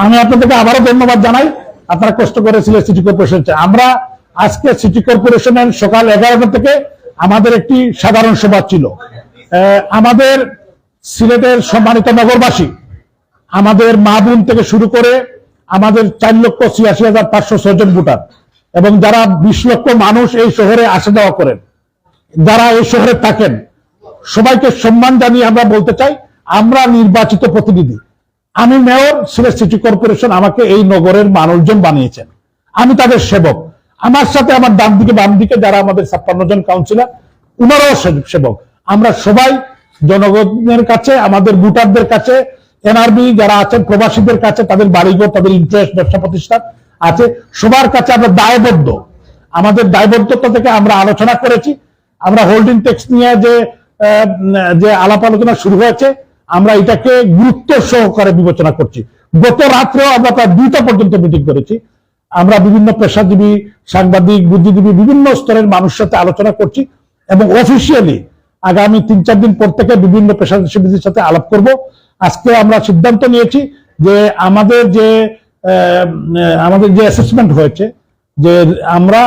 আমি আপনাদেরকে আবারও ধন্যবাদ জানাই, আপনারা কষ্ট করে সিলেট সিটি কর্পোরেশন। আমরা আজকে সিটি কর্পোরেশনের সকাল 11টা থেকে আমাদের একটি সাধারণ সভা ছিল। আমাদের সিলেটের সম্মানিত নগরবাসী, আমাদের মা বোন থেকে শুরু করে আমাদের 4,86,506 জন ভোটার এবং যারা 20 লক্ষ মানুষ এই শহরে আসা যাওয়া করেন, যারা এই শহরে থাকেন, সবাইকে সম্মান জানিয়ে আমরা বলতে চাই, আমরা নির্বাচিত প্রতিনিধি। আমি মেয়র, সিলেট সিটি কর্পোরেশন আমাকে এই নগরের মানুষজন বানিয়েছেন, আমি তাদের সেবক। আমার সাথে আমার ডান দিকে বাম দিকে যারা আমাদের 56 জন কাউন্সিলর, ওনারাও সেবক। আমরা সবাই জনগণের কাছে, আমাদের ভোটারদের কাছে, এনআরবি যারা আছেন, প্রবাসীদের কাছে, তাদের বাড়িঘর, তাদের ইন্টারেস্ট, ব্যবসা প্রতিষ্ঠান আছে, সবার কাছে আমরা দায়বদ্ধ। আমাদের দায়বদ্ধতা থেকে আমরা আলোচনা করেছি। আমরা হোল্ডিং ট্যাক্স নিয়ে যে আলাপ আলোচনা শুরু হয়েছে, আমরা এটাকে গুরুত্ব সহকারে বিবেচনা করছি। গত রাত্রেও আমরা প্রায় 2টা পর্যন্ত মিটিং করেছি। আমরা বিভিন্ন পেশাজীবী, সাংবাদিক, বুদ্ধিজীবী, বিভিন্ন স্তরের মানুষের সাথে আলোচনা করছি এবং অফিসিয়ালি আগামী 3-4 দিন পর থেকে বিভিন্ন পেশাজীবীদের সাথে আলাপ করব। আজকে আমরা সিদ্ধান্ত নিয়েছি যে আমাদের যে অ্যাসেসমেন্ট হয়েছে, যে আমরা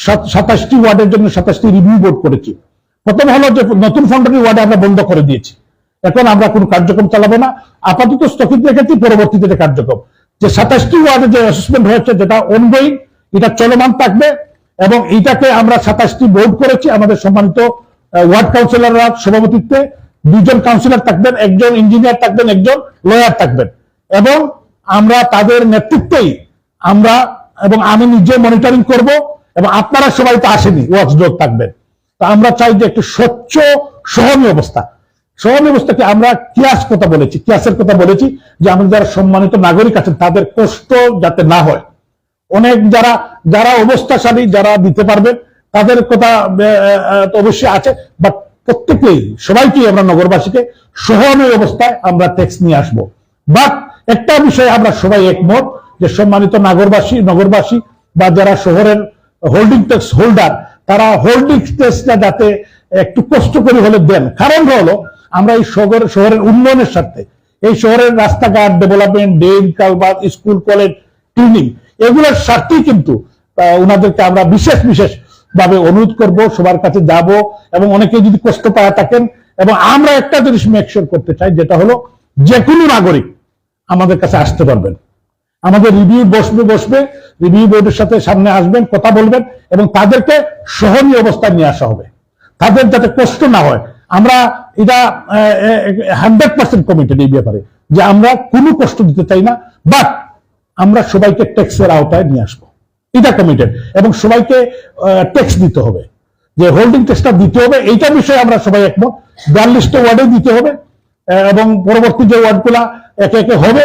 27টি ওয়ার্ডের জন্য 27টি রিভিউ বোর্ড করেছি। প্রথম হলো যে নতুন ফাউন্ডারি ওয়ার্ডে আমরা বন্ধ করে দিয়েছি, এখন আমরা কোনো কার্যক্রম চালাবো না, আপাতত স্থগিত রেখেছি, পরবর্তীতে কার্যক্রম। যে 27টি ওয়ার্ডে যে অ্যাসেসমেন্ট হয়েছে, যেটা অনগোয়িং, এটা চলমান থাকবে এবং এটাকে আমরা 27টি বোর্ড করেছি। আমাদের সম্মানিত ওয়ার্ড কাউন্সিলররা সভাপতিত্বে 2 জন কাউন্সিলর থাকবেন, 1 জন ইঞ্জিনিয়ার থাকবেন, 1 জন লয়ার থাকবেন এবং আমরা তাদের নেতৃত্বেই আমরা এবং আমি নিজে মনিটরিং করব এবং আপনারা সবাই তো আসেনি, ওয়াচডগ থাকবেন। তো আমরা চাই যে একটু স্বচ্ছ সহনীয় অবস্থাকে আমরা কিয়াসের কথা বলেছি যে আমাদের যারা সম্মানিত নাগরিক আছেন তাদের কষ্ট যাতে না হয়। অনেক যারা অবস্থাশালী, যারা দিতে পারবেন তাদের কথা অবশ্যই আছে, বাট প্রত্যেকেই, সবাইকে আমরা নগরবাসীকে সহনীয় অবস্থায় আমরা ট্যাক্স নিয়ে আসবো। বাট একটা বিষয়ে আমরা সবাই একমত যে সম্মানিত নগরবাসী বা যারা শহরের হোল্ডিং ট্যাক্স হোল্ডার, তারা হোল্ডিং ট্যাক্সটা যাতে একটু কষ্ট করে হলে দেন। কারণ হলো আমরা এই শহরের উন্নয়নের স্বার্থে, এই শহরের রাস্তাঘাট development, drain, culvert, school, college, cleaning, এগুলোর স্বার্থেই কিন্তু ওনাদেরকে আমরা বিশেষ ভাবে অনুরোধ করব, সবার কাছে যাব এবং অনেকে যদি কষ্ট পায় থাকেন। এবং আমরা একটা জিনিস মেকশিওর করতে চাই, যেটা হলো যে কোনো নাগরিক আমাদের কাছে আসতে পারবেন, আমাদের রিভিউ বসবে, রিভিউ বোর্ডের সাথে সামনে আসবেন, কথা বলবেন এবং তাদেরকে সহনীয় অবস্থায় নিয়ে আসা হবে, তাদের যাতে কষ্ট না হয়। আমরা এটা 100% কমিটেড এই ব্যাপারে যে আমরা কোনো কষ্ট দিতে চাই না, বাট আমরা সবাইকে ট্যাক্সের আওতায় নিয়ে আসবো, এটা কমিটেড। এবং সবাইকে ট্যাক্স দিতে হবে, যে হোল্ডিং ট্যাক্সটা দিতে হবে, এইটা বিষয়ে আমরা সবাই একমত। 42টা ওয়ার্ডে দিতে হবে এবং পরবর্তী যে ওয়ার্ডগুলা একে একে হবে,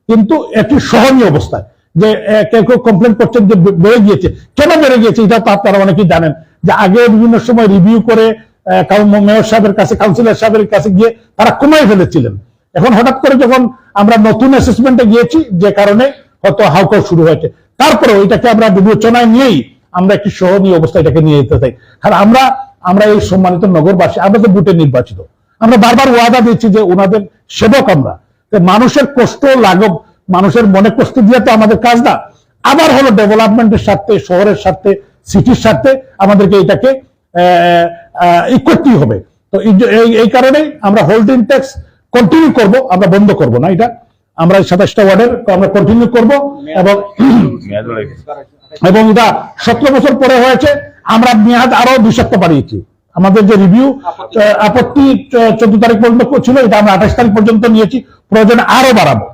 কিন্তু একটি সহনীয় অবস্থায়। যে কেউ কমপ্লেন করছেন যে বেড়ে গিয়েছে, কেন বেড়ে গিয়েছে এটা তো আপনারা অনেকেই জানেন, যে আগে বিভিন্ন সময় রিভিউ করে মেয়র সাহেবের কাছে, কাউন্সিলর সাহেবের কাছে গিয়ে তারা কমাই ফেলেছিলেন। এখন হঠাৎ করে যখন আমরা নতুন অ্যাসেসমেন্টে গিয়েছি, যে কারণে হয়তো হাউকাউ শুরু হয়েছে, তারপরে এটাকে আমরা বিবেচনায় নিয়েই আমরা একটি সহনীয় অবস্থা এটাকে নিয়ে যেতে চাই। কারণ আমরা এই সম্মানিত নগরবাসী, আমরা তো ভোটে নির্বাচিত, আমরা বারবার ওয়াদা দিচ্ছি যে ওনাদের সেবক আমরা। মানুষের কষ্ট লাঘব, মানুষের মনে কষ্ট দিয়ে তো আমাদের কাজ না। আবার হলো ডেভেলপমেন্টের স্বার্থে, শহরের স্বার্থে, সিটির স্বার্থে আমাদেরকে এটাকে করতেই হবে। তো এই কারণে আমরা হোল্ডিং ট্যাক্স কন্টিনিউ করব, আমরা বন্ধ করব না। এটা আমরা 27টা ওয়ার্ডের আমরা কন্টিনিউ করব এবং এটা 17 বছর পরে হয়েছে, আমরা মেয়াদ আরো 2 সপ্তাহ বাড়িয়েছি। আমাদের যে রিভিউ আপত্তি 14 তারিখ পর্যন্ত ছিল, এটা আমরা 28 তারিখ পর্যন্ত নিয়েছি, প্রয়োজনে আরো বাড়াবো।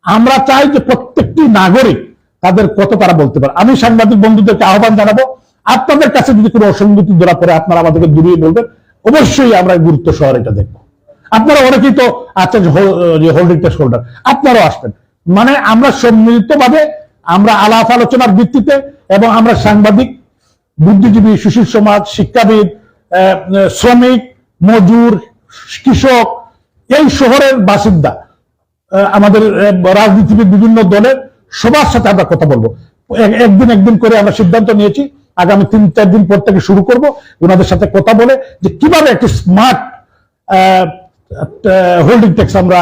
আমরা চাই যে প্রত্যেকটি নাগরিক তাদের কত তারা বলতে পারে। আমি সাংবাদিক বন্ধুদেরকে আহ্বান জানাবো, আপনাদের কাছে যদি কোনো অসঙ্গতি ধরা পড়ে আপনারা আমাদেরকে দূরিয়ে বলবেন, অবশ্যই আমরা গুরুত্ব সহকারে এটা দেখবো। আপনারা অনেকেই তো আছেন হোল্ডিং ট্যাক্স হোল্ডার, আপনারাও আসবেন। মানে আমরা সম্মিলিতভাবে আমরা আলাপ আলোচনার ভিত্তিতে এবং আমরা সাংবাদিক, বুদ্ধিজীবী, সুশীল সমাজ, শিক্ষাবিদ, শ্রমিক, মজুর, কৃষক, এই শহরের বাসিন্দা, আমাদের রাজনীতিবিদ, বিভিন্ন দলের সবার সাথে আমরা কথা বলবো। একদিন করে আমরা সিদ্ধান্ত নিয়েছি, আগামী 3-4 দিন পর থেকে শুরু করব ওনাদের সাথে কথা বলে যে কিভাবে একটি স্মার্ট হোল্ডিং ট্যাক্স আমরা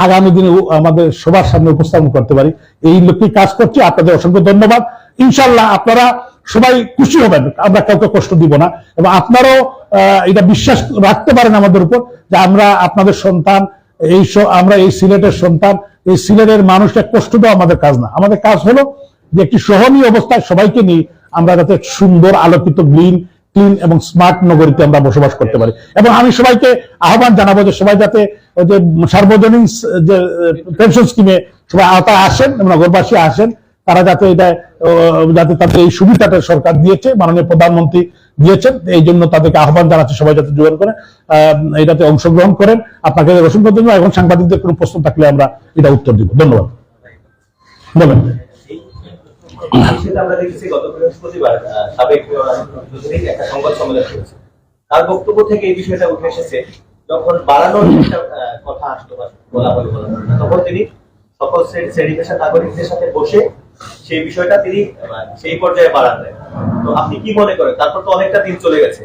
আগামী দিনে আমাদের সবার সামনে উপস্থাপন করতে পারি, এই লক্ষ্যে কাজ করছি। আপনাদের অসংখ্য ধন্যবাদ। ইনশাল্লাহ আপনারা সবাই খুশি হবেন, আমরা কাউকে কষ্ট দিব না, এবং আপনারাও এটা বিশ্বাস রাখতে পারেন আমাদের উপর যে আমরা আপনাদের সন্তান, আমরা এই সিলেটের সন্তান। এই সিলেটের মানুষকে কষ্ট দেওয়া আমাদের কাজ না। আমাদের কাজ হলো যে একটি সহনীয় অবস্থায় সবাইকে নিয়ে আমরা যাতে সুন্দর, আলোকিত, ক্লিন এবং স্মার্ট নগরীতে আমরা বসবাস করতে পারি। এবং আমি সবাইকে আহ্বান জানাবো যে সবাই যাতে ওই যে সার্বজনীন যে পেনশন স্কিমে সবাই আওতায় আসেন, নগরবাসী আসেন, তারা যাতে যাতে তাদের এই সুবিধাটা সরকার দিয়েছে, মাননীয় প্রধানমন্ত্রী দিয়েছেন, এই জন্য তাদেরকে আহ্বান জানাচ্ছি সবাই যাতে জয়েন করেন, এটাতে অংশগ্রহণ করেন। আপনাকে অসংখ্য ধন্যবাদ। এখন সাংবাদিকদের কোনো প্রশ্ন থাকলে আমরা এটা উত্তর দিব। ধন্যবাদ। বলেন। আমরা দেখেছি গত বৃহস্পতিবার সাবেক একটা সংবাদ সম্মেলন করেছে, তার বক্তব্য থেকে এই বিষয়টা উঠে এসেছে, যখন বাড়ানোর একটা কথা আসতো বলা তখন তিনি সকল শ্রেণী পেশার নাগরিকদের সাথে বসে সেই বিষয়টা তিনি সেই পর্যায়ে বাড়ান দেন। তো আপনি কি মনে করেন, তারপর তো অনেকটা দিন চলে গেছে,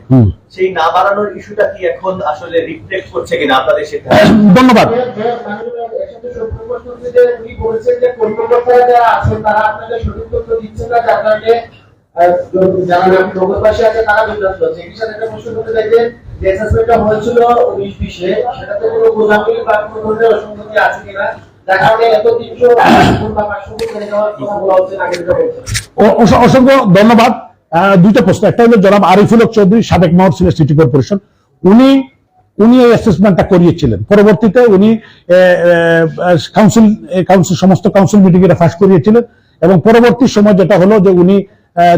সেই না বাড়ানোর ইস্যুটা কি এখন আসলে রিফ্লেক্ট করছে কিনা আপনাদের সেটা? ধন্যবাদ। অসংখ্য ধন্যবাদ। দুইটা প্রশ্ন, একটা হলো জনাব আরিফুল হক চৌধুরী, সাবেক মেয়র সিলেট সিটি কর্পোরেশন, উনি এই অ্যাসেসমেন্টটা করিয়েছিলেন। পরবর্তীতে উনি সমস্ত কাউন্সিল মিটিং এ ফাঁস করিয়েছিলেন, এবং পরবর্তী সময় যেটা হলো যে উনি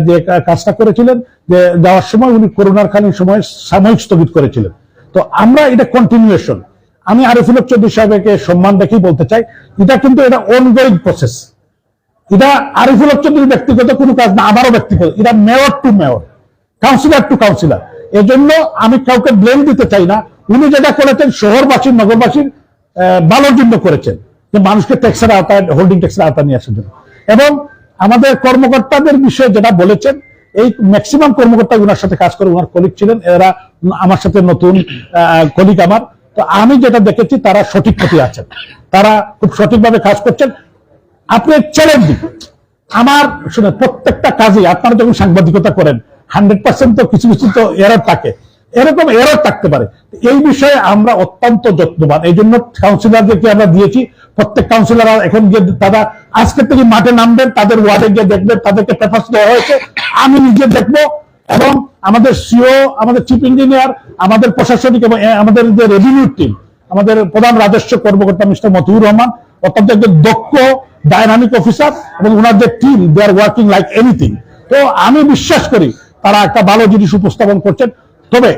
যে কাজটা করেছিলেন, যে যাওয়ার সময় উনি করোনার কালীন সময় সাময়িক স্থগিত করেছিলেন। তো আমরা এটা কন্টিনিউয়েশন, আমি আরিফুল হক চৌধুরী সাহেবকে সম্মান রেখেই বলতে চাই, এটা কিন্তু এটা অনগোয়িং প্রসেস। এটা আরিফুল হক চৌধুরীর ব্যক্তিগত কোনো কাজ না, আমারও ব্যক্তিগত। এটা mayor to mayor, councillor to councillor. এজন্য আমি কাউকে ব্লেম দিতে চাই না। উনি যেটা করেছেন শহরবাসীর, নগরবাসীর ভালোর জন্য করেছেন, যে মানুষকে ট্যাক্সের আওতায়, হোল্ডিং ট্যাক্সের আওতায় নিয়ে আসার জন্য। এবং আমাদের কর্মকর্তাদের বিষয়ে যেটা বলেছেন, এই ম্যাক্সিমাম কর্মকর্তা ওনার সাথে কাজ করে, ওনার কলিগ ছিলেন, এরা আমার সাথে নতুন কলিগ আমার। তো আমি যেটা দেখেছি তারা সঠিক পথে আছেন, তারা খুব সঠিকভাবে কাজ করছেন। আপনি চ্যালেঞ্জ দিন আমার, শুনে প্রত্যেকটা কাজে আপনারা যখন সাংবাদিকতা করেন 100% তো কিছু কিছু তো এরর থাকে, এরকম এরর থাকতে পারে। এই বিষয়ে আমরা অত্যন্ত যত্নবান। এই জন্য কাউন্সিলরদেরকে আমরা দিয়েছি, প্রত্যেক কাউন্সিলর এখন গিয়ে তারা আজকের থেকে মাঠে নামবেন, তাদের ওয়ার্ডে গিয়ে দেখবেন, তাদেরকে পেপারস দেওয়া হয়েছে, আমি নিজে দেখবো। এবং আমাদের সিও, আমাদের চিফ ইঞ্জিনিয়ার, আমাদের প্রশাসনিক এবং আমাদের যে রেভিনিউ টিম, আমাদের প্রধান রাজস্ব কর্মকর্তা মিস্টার মতিউর রহমান অত্যন্ত একজন দক্ষ ডাইনামিক অফিসার, এবং ওনার যে team, they are working like anything. তো আমি বিশ্বাস করি তারা একটা ভালো জিনিস উপস্থাপন করছেন। তবে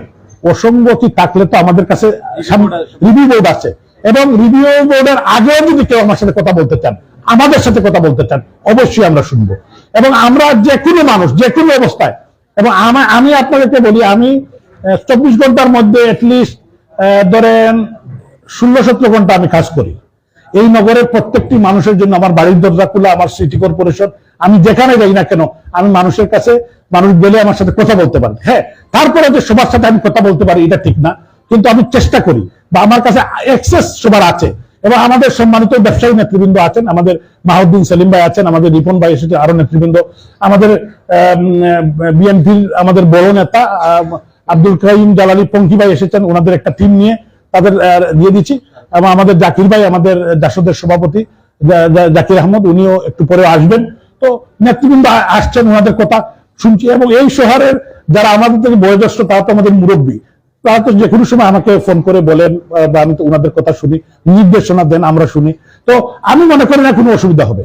অসঙ্গতি থাকলে তো আমাদের কাছে রিভিউ বোর্ড আছে, এবং রিভিউ বোর্ডের আগেও যদি কেউ আমার সাথে কথা বলতে চান, আমাদের সাথে কথা বলতে চান, অবশ্যই আমরা শুনবো। এবং আমরা যে কোনো মানুষ, যে কোনো অবস্থায়, এবং আমি আপনাদেরকে বলি, আমি 24 ঘন্টার মধ্যে অ্যাটলিস্ট ধরেন 16-17 ঘন্টা আমি কাজ করি। এই নগরের প্রত্যেকটি মানুষের জন্য আমার বাড়ির দরজা খোলা, আমার সিটি কর্পোরেশন, আমি যেখানে যাই না কেন, আমি মানুষের কাছে, মানুষ গেলে আমার সাথে কথা বলতে পারে। হ্যাঁ, তারপরে যে সবার সাথে আমি কথা বলতে পারি এটা ঠিক না, কিন্তু আমি চেষ্টা করি, বা আমার কাছে অ্যাক্সেস সবার আছে। এবং আমাদের সম্মানিত ব্যবসায়ী নেতৃবৃন্দ আছেন, আমাদের মাহউদ্দিন সেলিম ভাই আছেন, আমাদের রিপন ভাই এসেছে, আরো নেতৃবৃন্দ, আমাদের বিএনপির আমাদের বড় নেতা আব্দুল কাইম জালালি পঙ্কি ভাই এসেছেন, ওনাদের একটা টিম নিয়ে তাদের দিয়ে দিচ্ছি। এবং আমাদের জাকির ভাই, আমাদের জাসদের সভাপতি জাকির আহমদ, উনিও একটু পরে আসবেন। তো নেতৃবৃন্দ আসছেন, ওনাদের কথা শুনছি। এবং এই শহরের যারা আমাদের থেকে বয়োজ্যেষ্ঠ, তারা তো আমাদের মুরব্বী, তারা তো যে কোনো সময় আমাকে ফোন করে বলেন, বা আমি তো ওনাদের কথা শুনি, নির্দেশনা দেন, আমরা শুনি। তো আমি মনে করি না কোনো অসুবিধা হবে।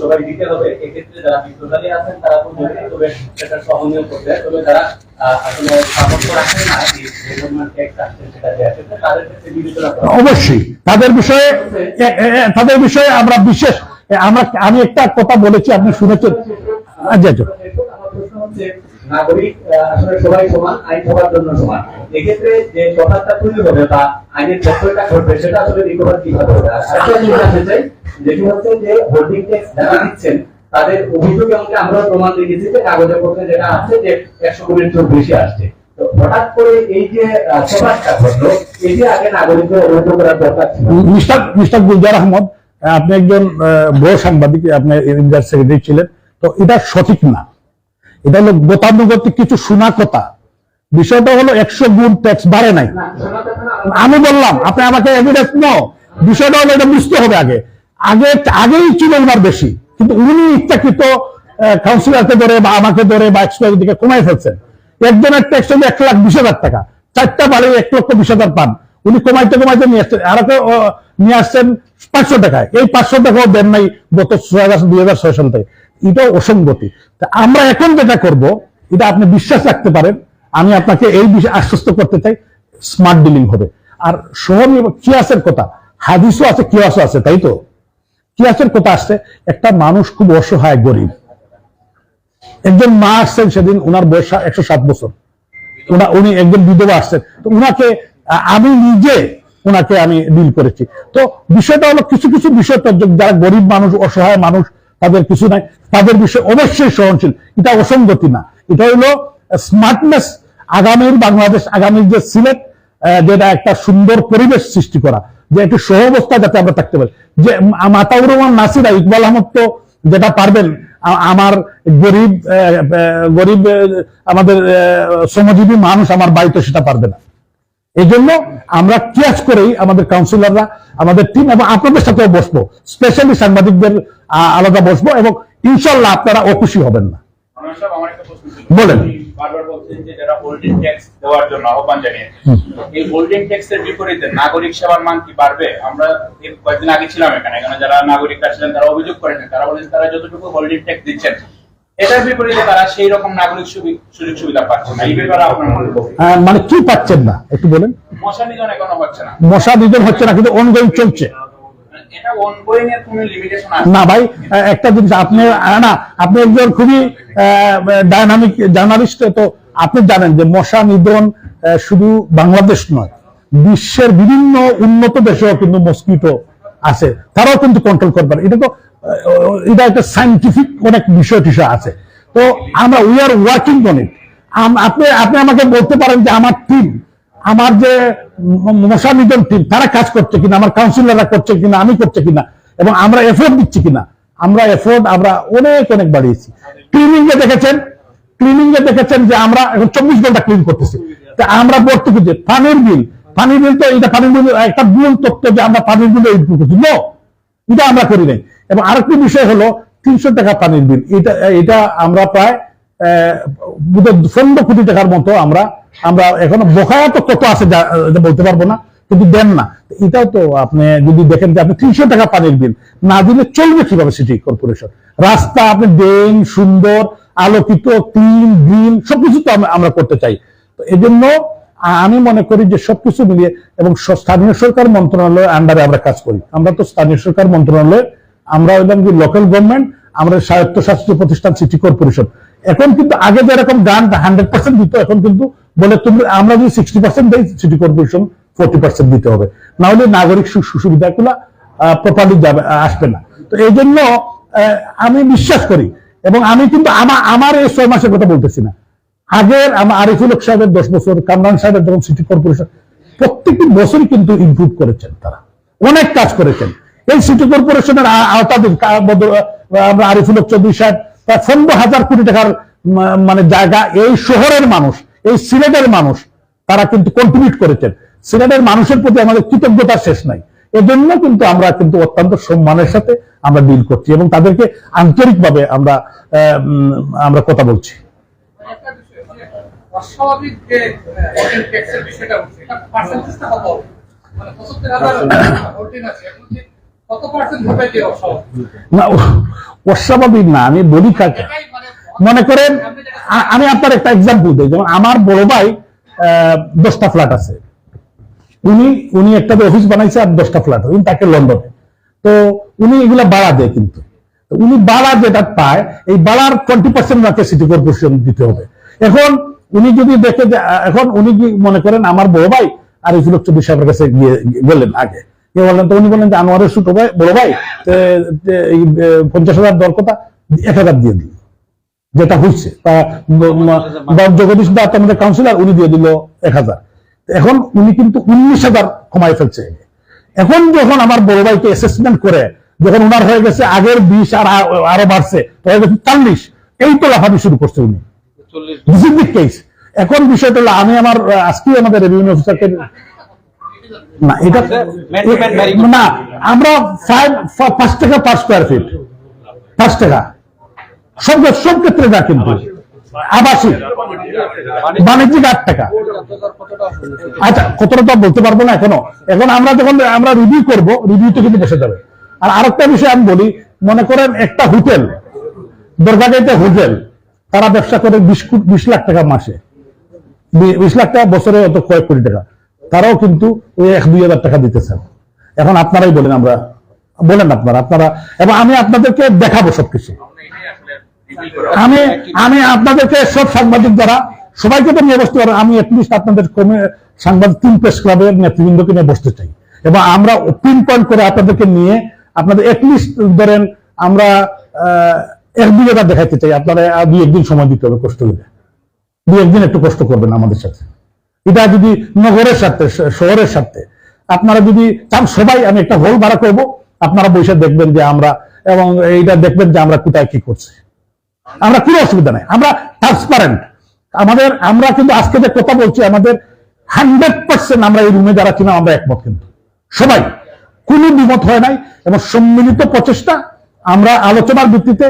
সবাই দিতে হবে, এক্ষেত্রে যারা বিদ্যুৎকারী আছেন তারা তো তবে সেটা সহনীয় করতে, তবে যারা আসলে সামর্থ্য রাখেন না, অবশ্যই তাদের বিষয়ে আমরা বিশেষ, আমি একটা কথা বলেছি, আপনি শুনেছেন। নাগরিক আসলে সবাই সমান, আইন সবার জন্য সমান। এক্ষেত্রে যে কথাটা তৈরি হবে বা আইনের ক্ষেত্রটা ঘটবে, সেটা আসলে রিকভার কিভাবে হবে? যেটি হচ্ছে যে হোল্ডিং ট্যাক্স যারা দিচ্ছেন তাদের অভিযোগ, এমনকি আমরা প্রমাণ দেখেছি যে কাগজে পত্রে যেটা আছে যে 100 গুণের চেয়ে বেশি আসছে। তো হঠাৎ করে এই যে সমাজটা ঘটলো, এই যে আগে নাগরিকদের অবহিত করার দরকার ছিল। মিস্টার গুলজার আহমদ, আপনি একজন বড় সাংবাদিক, আপনি ইন্ডিয়ার সেক্রেটারি ছিলেন, তো এটা সঠিক না। এটা হলো গতানুগতিক কিছু শোনা কথা। বিষয়টা হলো 100 গুণ ট্যাক্স বাড়ে নাই। আমি বললাম, আপনি আমাকে এভিডেন্স নাও। বিষয়টা হলো এটা বুঝতে হবে আগেই ছিল ওনার বেশি, কিন্তু উনি ইচ্ছাকৃত কাউন্সিলরকে ধরে বা আমাকে ধরে বা এক্সপায়ার দিকে কমাই ফেলছেন। একজনের ট্যাক্স হলো 1,20,000 টাকা, 4টা বাড়ি 1,20,000 পান, উনি কমাইতে নিয়ে আসছেন। আর নিয়ে আসছেন 500 টাকায়। এই 500 টাকাও দেন নাই গত 2006 সাল থেকে। এটাও অসঙ্গতি। আমরা এখন যেটা করব, এটা আপনি বিশ্বাস রাখতে পারেন, আমি আপনাকে এই বিষয়ে আশ্বস্ত করতে চাই, স্মার্ট ডিলিং হবে। আর সহনীয় কিয়াসের কথা, হাদিসও আছে, কিয়াসও আছে, তাই তো? কিয়াসের কথা আসছে, একটা মানুষ খুব অসহায়, গরিব, একজন মা আসছেন সেদিন, ওনার বয়স 107 বছর, উনি একজন বিধবা আসছেন, তো উনাকে আমি নিজে ওনাকে আমি ডিল করেছি। তো বিষয়টা হলো কিছু কিছু বিষয়, যারা গরিব মানুষ, অসহায় মানুষ, তাদের কিছু নাই, তাদের বিষয় অবশ্যই সহনশীল। এটা অসঙ্গতি না, এটা হলো স্মার্টনেস। আগামীর বাংলাদেশ, আগামীর যে সিলেট, যেটা একটা সুন্দর পরিবেশ সৃষ্টি করা, যে একটু সহাবস্থা যাতে আমরা থাকতে পারি। যে মাতাউর রহমান নাসিরা, ইকবাল আহমদ তো যেটা পারবেন, আমার গরিব গরিব আমাদের শ্রমজীবী মানুষ, আমার বাড়িতে সেটা পারবে না। এই জন্য আমরা কিয়াস করেই আমাদের কাউন্সিলররা, আমাদের টিম এবং আপনাদের সাথেও বসবো, স্পেশালি সাংবাদিকদের আলাদা বসবো, এবং ইনশাল্লাহ আপনারা অখুশি হবেন না। বলেন। বারবার বলছেন যে যারা হোল্ডিং ট্যাক্স দেওয়ার জন্য আহ্বান জানিয়েছে, এই হোল্ডিং ট্যাক্সের বিপরীতে নাগরিক সেবার মান কি বাড়বে? আমরা কয়েকদিন আগে ছিলাম এখানে যারা নাগরিকরা ছিলেন তারা অভিযোগ করেছেন, তারা বলেন তারা যতটুকু হোল্ডিং ট্যাক্স দিচ্ছেন এটার বিপরীতে তারা সেই রকম নাগরিক সুযোগ সুবিধা পাচ্ছে না। এই ব্যাপারে আপনার মানে কি পাচ্ছেন না একটু বলেন। মশা নিধন এখনো হচ্ছে না। মশা নিধন হচ্ছে না, কিন্তু অনগোয়িং চলছে। এটা অনগোয়িং এর কোনো লিমিটেশন আছে না ভাই, একটা জিনিস আপনি একজন খুবই ডাইনামিক জার্নালিস্ট, তো আপনি জানেন যে মশা নিধন শুধু বাংলাদেশ নয়, বিশ্বের বিভিন্ন উন্নত দেশেও কিন্তু মস্কিটো আছে, তারাও কিন্তু কন্ট্রোল করবেন। এটা একটা সাইন্টিফিক অনেক বিষয় আছে। তো আমরা we are working on it. আপনি আমাকে বলতে পারেন যে আমার টিম, আমার যে মশা নিধন টিম, তারা কাজ করছে কিনা, আমার কাউন্সিলররা করছে কিনা, আমি করছে কিনা, এবং আমরা এফোর্ট দিচ্ছি কিনা। আমরা অনেক বাড়িয়েছি। ক্লিনিং এ দেখেছেন যে আমরা এখন 24 ঘন্টা ক্লিন করতেছি। আমরা বলতে যে পানির বিল তো এটা পানির বিল একটা ভুল তথ্য যে আমরা পানির বিল ইনক্লুড করছি, এটা আমরা করি নাই। এবং আরেকটি বিষয় হলো 300 টাকা পানির বিল, এটা আমরা প্রায় 15 কোটি টাকার মতো আমরা এখনো বকেয়া তো কত আছে বলতে পারবো না, কিন্তু দেন না। এটাও তো আপনি যদি দেখেন যে আপনি 300 টাকা পানির বিল না দিলে চলবে কিভাবে সিটি কর্পোরেশন? রাস্তা আপনি দেন সুন্দর, আলোকিত, ক্লিন, গ্রিন, সবকিছু তো আমরা করতে চাই। তো এই জন্য আমি মনে করি যে সবকিছু মিলিয়ে, এবং স্থানীয় সরকার মন্ত্রণালয়ের আন্ডারে আমরা কাজ করি। আমরা তো স্থানীয় সরকার মন্ত্রণালয়, আমরা হইলাম যে লোকাল গভর্নমেন্ট, আমরা স্বায়ত্তশাসিত প্রতিষ্ঠান সিটি কর্পোরেশন। এখন কিন্তু আগে যেরকম গ্রান্ট 100% দিত, এখন কিন্তু বলে আমরা যদি 60% দেই, সিটি কর্পোরেশন 40% দিতে হবে, না হলে নাগরিক সুবিধাগুলো প্রপারলি আসবে না। তো এই জন্য আমি বিশ্বাস করি, এবং আমি কিন্তু আমার এই 6 মাসের কথা বলতেছি না, আগের আমার আরিফুল হক সাহেবের 10 বছর, কামরান সাহেবের যখন সিটি কর্পোরেশন, প্রত্যেকটি বছরই কিন্তু ইমপ্রুভ করেছেন, তারা অনেক কাজ করেছেন। এই সিটি কর্পোরেশনের আওতাধীন আমরা আরিফুল হক চৌধুরী সাহেব প্রায় 15,000 কোটি টাকার মানে জায়গা এই শহরের মানুষ, এই সিলেটের মানুষ, তারা কিন্তু কন্ট্রিবিউট করেছেন। সিলেটের মানুষের প্রতি আমাদের কৃতজ্ঞতার শেষ নাই। এজন্য কিন্তু আমরা কিন্তু অত্যন্ত সম্মানের সাথে আমরা ডিল করছি, এবং তাদেরকে আন্তরিকভাবে আমরা কথা বলছি। অস্বাভাবিক যে ট্যাক্সের বিষয়টা হচ্ছে, এটা পার্সেন্টেজটা কত হবে? মানে 75,000 হোল্ডিং আছে, কত পার্সেন্ট হবে যে অস্বাভাবিক? না, অস্বাভাবিক না, আমি বলি কাকে, মনে করেন আমি আপনার একটা এক্সাম্পল দিই। যেমন আমার বড় ভাই 10টা ফ্ল্যাট আছে, উনি একটা অফিস বানাইছে আর 10টা ফ্ল্যাট, উনি তাকে লন্ডনে, তো উনি এগুলা ভাড়া দেয়, কিন্তু উনি ভাড়া যেটা পায়, এই ভাড়ার 20% রাখে সিটি কর্পোরেশন দিতে হবে। এখন উনি যদি দেখে যে, এখন উনি কি মনে করেন আমার বড় ভাই আরিফুল হক চৌধুরী সাহেবের কাছে গেলেন আগে, বললেন, তো উনি বললেন যে আনোয়ারের ছোট ভাই, বড় ভাই, 50,000 দর কথা, 1,000 দিয়ে দিল, যেটা হয়েছে জগদীশ দা আমাদের কাউন্সিলর, উনি দিয়ে দিল 1000। এখন উনি কিন্তু 19,000 কমাই ফেলছে। এখন যখন আমার বড় ভাইকে অ্যাসেসমেন্ট করে যখন ওনার হয়ে গেছে আগের 20 আর আরো বাড়ছে, হয়ে গেছে 40, এই তো লাফানি শুরু করছে উনি। This is the case. এখন বিষয়টা হলো আমি আমার আজকে আমাদের রেভিনিউ অফিসারকে না এটা না, আমরা 5 টাকা পার স্কোয়ার ফিট, 5 টাকা সব ক্ষেত্রে না, কিন্তু আবাসিক বাণিজ্যিক 8 টাকা। আচ্ছা, কতটা তো বলতে পারবো না এখনো। এখন আমরা যখন আমরা রিভিউ করবো, রিভিউতে কিন্তু বসে যাবে। আর আরেকটা বিষয় আমি বলি, মনে করেন একটা হোটেল, দরগাগাইতে হোটেল, তারা ব্যবসা করে 20 লাখ টাকা মাসে, 20 লাখ টাকা বছরে, অত কয়েক কোটি টাকা, তারাও কিন্তু ওই 1-2 হাজার টাকা দিতেছেন। এখন আপনারাই বলেন, বলেন আপনারা, এবং আমি আপনাদেরকে দেখাবো সবকিছু। আমি আপনাদেরকে সব সাংবাদিক দ্বারা সবাইকে তো নিয়ে বসতে পারবো, আমি এটলিস্ট আপনাদের সাংবাদিক 3 প্রেস ক্লাবের নেতৃবৃন্দকে নিয়ে বসতে চাই, এবং আমরা পিন পয়েন্ট করে আপনাদেরকে নিয়ে আপনাদের এটলিস্ট ধরেন আমরা 1-2 জায়গা দেখাইতে চাই। আপনারা 2-1 দিন সময় দিতে হবে, কষ্ট করে 2-1 দিন একটু কষ্ট করবেন আমাদের সাথে। এটা যদি নগরের সাথে, শহরের সাথে আপনারা যদি চান, সবাই আমি একটা হল ভাড়া করবো, আপনারা বসে দেখবেন যে আমরা, এবং এইটা দেখবেন যে আমরা কোথায় কি করছি। আমরা কোনো অসুবিধা নাই, আমরা ট্রান্সপারেন্ট। আমরা কিন্তু আজকে যে কথা বলছি, আমাদের 100% আমরা এই রুমে যারা কিনা আমরা একমত, কিন্তু সবাই কোনো দ্বিমত হয় নাই, এবং সম্মিলিত প্রচেষ্টা আমরা আলোচনার ভিত্তিতে।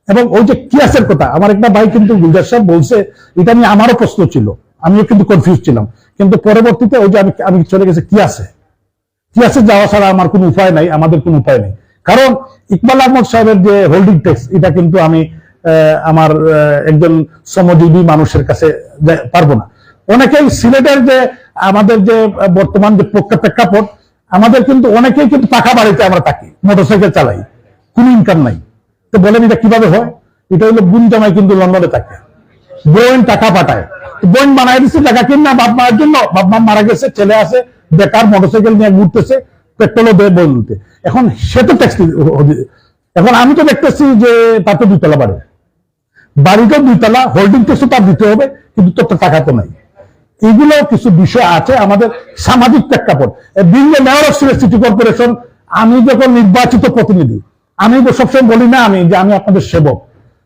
এবং ওই যে কিয়াসের কথা, আমার একটা ভাই কিন্তু গুলজার সাহেব বলছে, এটা নিয়ে আমারও প্রশ্ন ছিল, আমিও কিন্তু কনফিউজ ছিলাম, কিন্তু পরবর্তীতে ওই যে আমি চলে গেছি কিয়াসে যাওয়া ছাড়া আমার কোনো উপায় নাই, আমাদের কোনো উপায় নেই। কারণ ইকবাল আহমদ সাহেবের যে হোল্ডিং ট্যাক্স, এটা কিন্তু আমি আমার একজন শ্রমজীবী মানুষের কাছে পারবো না। অনেকেই সিলেটের যে আমাদের যে বর্তমান যে প্রেক্ষাপট, আমাদের কিন্তু অনেকেই কিন্তু পাকা বাড়িতে আমরা থাকি, মোটরসাইকেল চালাই, কোনো ইনকাম নাই। তো বলেন এটা কিভাবে হয়? এটা হলো বোন জামাই কিন্তু লন্ডনে থাকে, বোন টাকা পাঠায়, বোন বানাই দিচ্ছে টাকা কিনা বাপ মায়ের জন্য, বাপ মা মারা গেছে, ছেলে আছে বেকার, মোটরসাইকেল নিয়ে ঘুরতেছে, পেট্রোলও দেয় বোন দিতে। এখন সে তো ট্যাক্স, এখন আমি তো দেখতেছি যে তার তো 2 তলা বাড়ি, বাড়িটাও 2 তলা, হোল্ডিং ট্যাক্সও তার দিতে হবে, কিন্তু তোর টাকা তো নাই। এগুলো কিছু বিষয় আছে আমাদের সামাজিক প্রেক্ষাপট। Being a mayor of city corporation, আমি যখন নির্বাচিত প্রতিনিধি, আমি সবসময় বলি না যে আমি আপনাদের সেবক,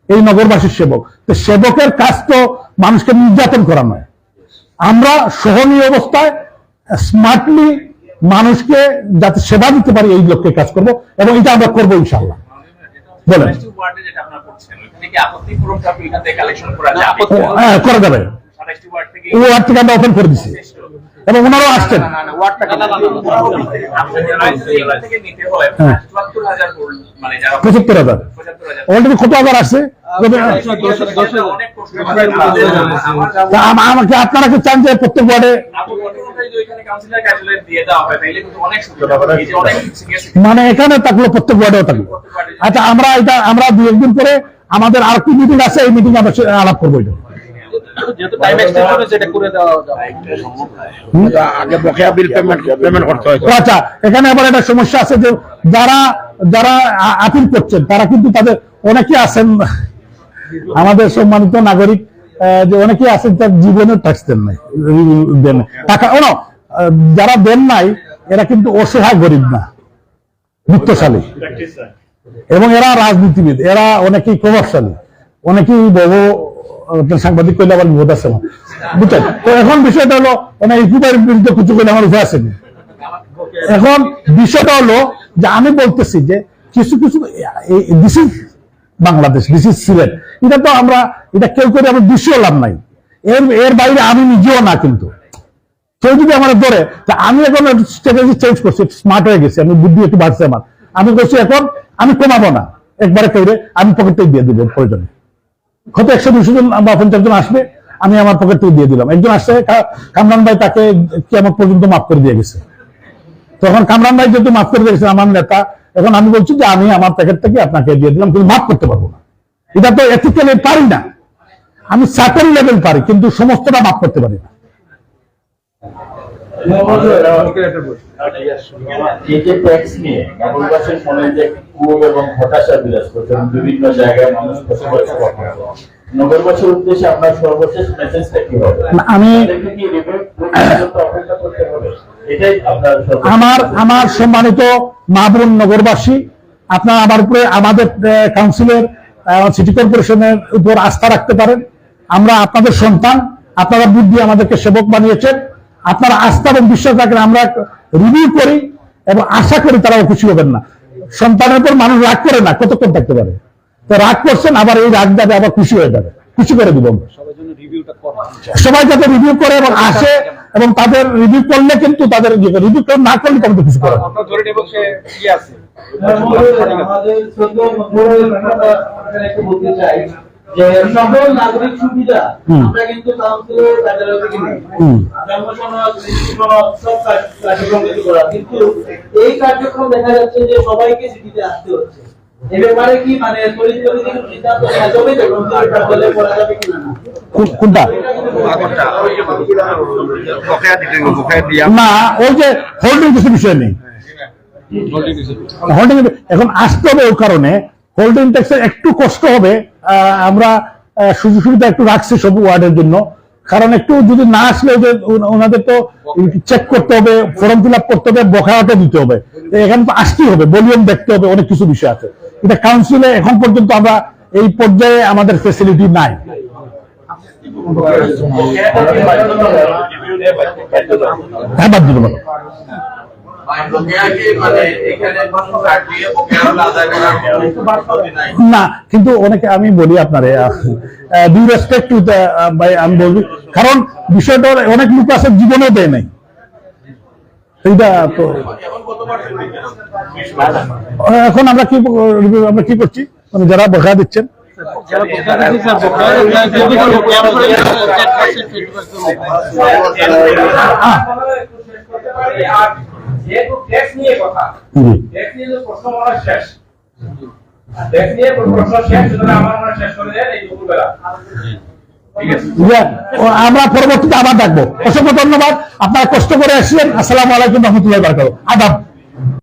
এই নগরবাসীর সেবক। তো সেবকের কাজ তো মানুষকে নির্যাতন করা নয়। আমরা সহনীয় অবস্থায় স্মার্টলি মানুষকে যাতে সেবা দিতে পারি, এই লক্ষ্যে কাজ করব, এবং এটা আমরা করবো ইনশাআল্লাহ। বলেন, করা যাবে, ওয়ার্ড থেকে আমরা ওপেন করে দিচ্ছি, এবং ওনারাও আসছেন। অলরেডি কত হাজার আসছে? আমাকে আপনারা কি চান যে প্রত্যেক ওয়ার্ডে, মানে এখানে থাকলো প্রত্যেক ওয়ার্ডেও থাকলো? আচ্ছা, আমরা 2-1 দিন পরে আমাদের আর কি মিটিং আছে, এই মিটিং আমরা আলাপ করবো। আচ্ছা, এখানে আবার একটা সমস্যা আছে যে যারা আপিল করছেন, তারা কিন্তু তাদের অনেকে আছেন, আমাদের সম্মানিত নাগরিক যে অনেকে আছেন তার জীবনের ট্যাক্স দেন নাই, টাকা যারা দেন নাই, এরা কিন্তু অসহায় গরিব না, বিত্তশালী, এবং এরা রাজনীতিবিদ, এরা অনেকেই প্রভাবশালী, অনেকেই বহু সাংবাদিক কইলে আবার বিপদ আছে না, বুঝছেন? তো এখন বিষয়টা হলো ইউটিউবের বিরুদ্ধে কিছু করলে আমার উপায় আসেনি। এখন বিষয়টা হলো যে আমি বলতেছি যে কিছু this is Bangladesh, this is Sylhet, এটা তো আমরা এটা কেউ করে আমার দৃশ্যও লাভ নাই, এর বাইরে আমি নিজেও না। কিন্তু কেউ যদি আমার ধরে, আমি এখন স্ট্র্যাটেজি চেঞ্জ করছি, স্মার্ট হয়ে গেছি, আমি বুদ্ধি একটু বাড়ছে আমার, আমি বলছি এখন আমি কমাবো না, একবারে করে আমি পকেটটাই দিয়ে দিব, প্রয়োজনে হয়তো 100-200 জন বা 50 জন আসবে, আমি আমার পকেট থেকে দিয়ে দিলাম। একজন আসছে কামরান ভাই, তাকে কিয়ামত পর্যন্ত মাফ করে দিয়ে গেছে, তখন কামরান ভাই যেহেতু মাফ করে দিয়েছে আমার নেতা, এখন আমি বলছি যে আমি আমার প্যাকেট থেকে আপনাকে দিয়ে দিলাম, কিন্তু মাফ করতে পারবো না, এটা তো এথিক্যালি পারি না। আমি সার্টেন লেভেল পারি, কিন্তু সমস্তটা মাফ করতে পারি না। এই যে ট্যাক্স নিয়ে নগরবাসীর মনে যে ক্ষোভ এবং হতাশা বিরাজ করছে, বিভিন্ন জায়গায় মানুষ বসবাস করছে, নগরবাসীর উদ্দেশ্যে আপনার সর্বশেষ মেসেজটা কি হবে? আমি তাদেরকে কি রিভিউ পর্যন্ত অপেক্ষা করতে হবে? এটাই আপনার সর্বশেষ আমার সম্মানিত মা বোন নগরবাসী, আপনারা আমার উপরে আমাদের কাউন্সিলের সিটি কর্পোরেশনের উপর আস্থা রাখতে পারেন। আমরা আপনাদের সন্তান, আপনারা বুদ্ধি আমাদেরকে সেবক বানিয়েছেন। আপনারা আস্থা এবং বিশ্বাস রাখেন, আমরা রিভিউ করি এবং আশা করি তারাও খুশি হবেন না। সন্তানের উপর মানুষ রাগ করে না, কতক্ষণ থাকতে পারে? তো রাগ করছেন, আবার এই রাগ যাবে, আবার খুশি হয়ে যাবে, খুশি করে দিব আমরা। সবাই যাতে রিভিউ করে এবং আসে, এবং তাদের রিভিউ করলে কিন্তু তাদের রিভিউ না করলে তাদের কিছু করে না। আমরা ধরে নেব সে কি আছে। আমাদের শ্রদ্ধেয় মন্ত্রী একটু বলতে চাই যে সকল নাগরিক সুবিধা আমরা কিন্তু কাউন্সিলের কার্যালয় থেকে নিই। জন্মসনদ, মৃত্যুসনদ সব কার্যক্রম কিন্তু করা, কিন্তু এই কার্যক্রম দেখা যাচ্ছে যে সবাইকে চিঠিতে আসতে হচ্ছে। এ ব্যাপারে কি মানে তড়িৎ গতিতে কোনো সিদ্ধান্ত নেওয়া যাবে যে কাউন্সিলের কার্যালয়ে করা যাবে কিনা না? কোনটা? না, ওই যে হোল্ডিং কিছু বিষয় নেই। হোল্ডিং এখন আসতে হবে, ওই কারণে হোল্ডিং ট্যাক্সের একটু কষ্ট হবে। আমরা সুযোগ সুবিধা একটু রাখছি সব ওয়ার্ডের জন্য, কারণ একটু যদি না আসলে ওনাদের তো চেক করতে হবে, ফর্ম ফিল আপ করতে হবে, বকেয়াটা দিতে হবে। এখানে তো আসতেই হবে, ভলিউম দেখতে হবে, অনেক কিছু বিষয় আছে। এটা কাউন্সিলে এখন পর্যন্ত আমরা এই পর্যায়ে আমাদের ফেসিলিটি নাই। হ্যাঁ, বাদ দিব না। না, কিন্তু অনেকে আমি বলি আপনারে ডিউ রেসপেক্ট টু আমি বলবি, কারণ বিষয়টা অনেক লোক আছে জীবনেও দেয় নাই। এইটা তো এখন আমরা কি করছি, মানে যারা বকেয়া দিচ্ছেন যেহেতু ট্যাক্স নিয়ে কথা, ট্যাক্স নিয়ে যে প্রশ্ন মনে হয় শেষ, ট্যাক্স নিয়ে প্রশ্ন শেষ, সুতরাং আমার মনে হয় শেষ করে দেন এই দুপুরবেলা। ঠিক আছে, আমরা পরবর্তীতে আবার ডাকবো। অসংখ্য ধন্যবাদ, আপনারা কষ্ট করে আসছেন। আসসালামু আলাইকুম রহমতুল্লাহি ওয়া বারাকাতুহু। আদাব।